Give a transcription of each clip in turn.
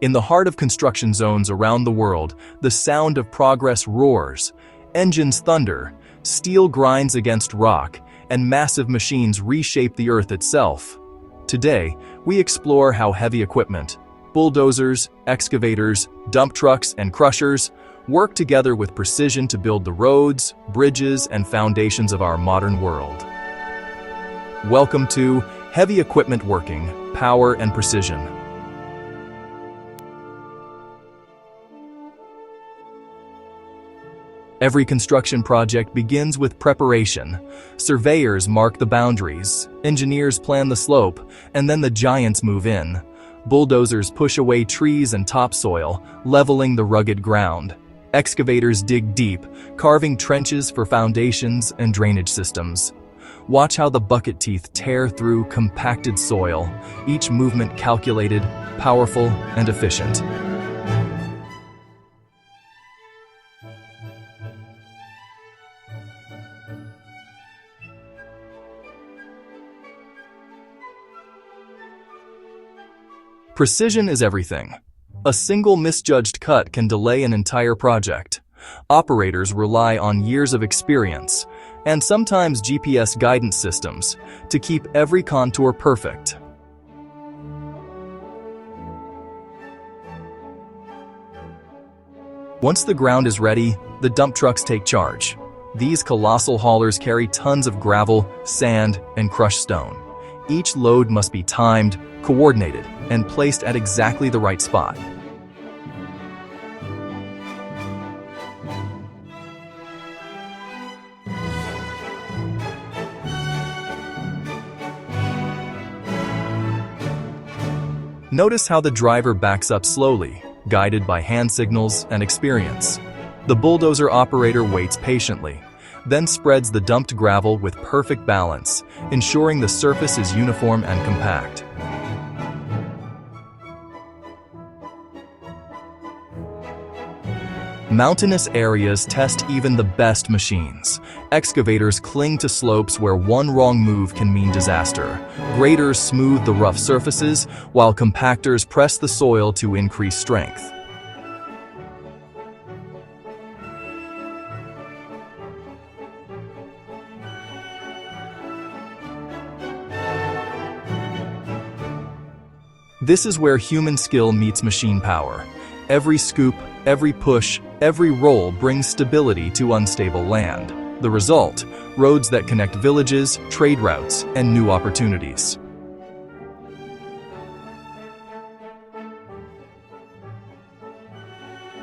In the heart of construction zones around the world, the sound of progress roars. Engines thunder, steel grinds against rock, and massive machines reshape the earth itself. Today, we explore how heavy equipment, bulldozers, excavators, dump trucks, and crushers work together with precision to build the roads, bridges, and foundations of our modern world. Welcome to Heavy Equipment Working, Power and Precision. Every construction project begins with preparation. Surveyors mark the boundaries, engineers plan the slope, and then the giants move in. Bulldozers push away trees and topsoil, leveling the rugged ground. Excavators dig deep, carving trenches for foundations and drainage systems. Watch how the bucket teeth tear through compacted soil, each movement calculated, powerful, and efficient. Precision is everything. A single misjudged cut can delay an entire project. Operators rely on years of experience, and sometimes GPS guidance systems, to keep every contour perfect. Once the ground is ready, the dump trucks take charge. These colossal haulers carry tons of gravel, sand, and crushed stone. Each load must be timed, coordinated, and placed at exactly the right spot. Notice how the driver backs up slowly, guided by hand signals and experience. The bulldozer operator waits patiently, then spreads the dumped gravel with perfect balance, ensuring the surface is uniform and compact. Mountainous areas test even the best machines. Excavators cling to slopes where one wrong move can mean disaster. Graders smooth the rough surfaces, while compactors press the soil to increase strength. This is where human skill meets machine power. Every scoop, every push, every roll brings stability to unstable land. The result, roads that connect villages, trade routes, and new opportunities.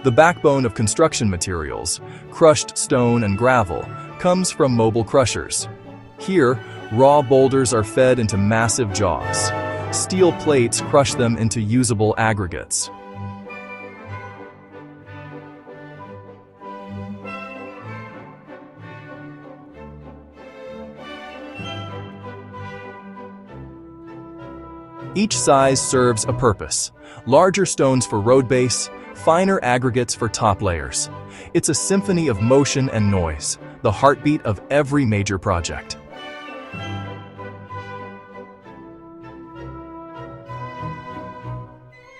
The backbone of construction materials, crushed stone and gravel, comes from mobile crushers. Here, raw boulders are fed into massive jaws. Steel plates crush them into usable aggregates. Each size serves a purpose. Larger stones for road base, finer aggregates for top layers. It's a symphony of motion and noise, the heartbeat of every major project.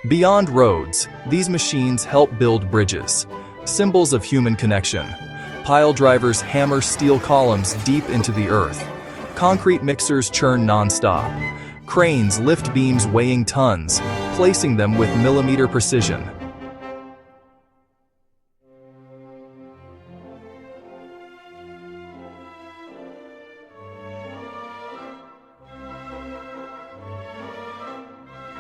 Beyond roads, these machines help build bridges, symbols of human connection. Pile drivers hammer steel columns deep into the earth. Concrete mixers churn non-stop. Cranes lift beams weighing tons, placing them with millimeter precision.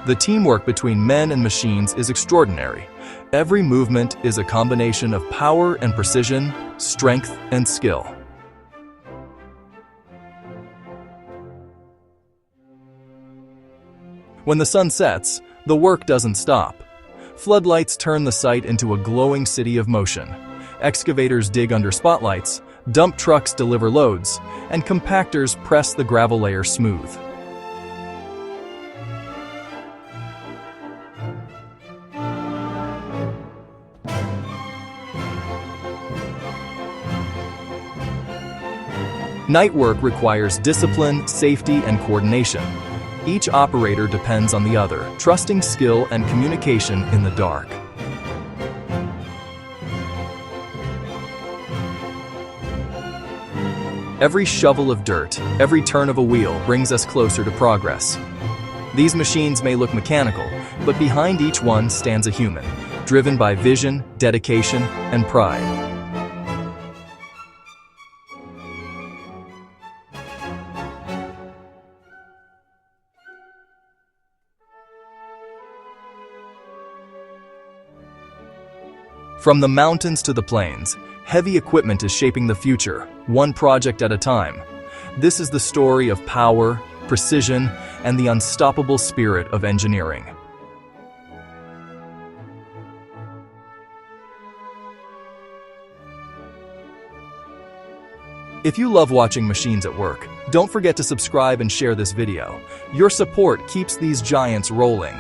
The teamwork between men and machines is extraordinary. Every movement is a combination of power and precision, strength and skill. When the sun sets, the work doesn't stop. Floodlights turn the site into a glowing city of motion. Excavators dig under spotlights, dump trucks deliver loads, and compactors press the gravel layer smooth. Night work requires discipline, safety, and coordination. Each operator depends on the other, trusting skill and communication in the dark. Every shovel of dirt, every turn of a wheel brings us closer to progress. These machines may look mechanical, but behind each one stands a human, driven by vision, dedication, and pride. From the mountains to the plains, heavy equipment is shaping the future, one project at a time. This is the story of power, precision, and the unstoppable spirit of engineering. If you love watching machines at work, don't forget to subscribe and share this video. Your support keeps these giants rolling.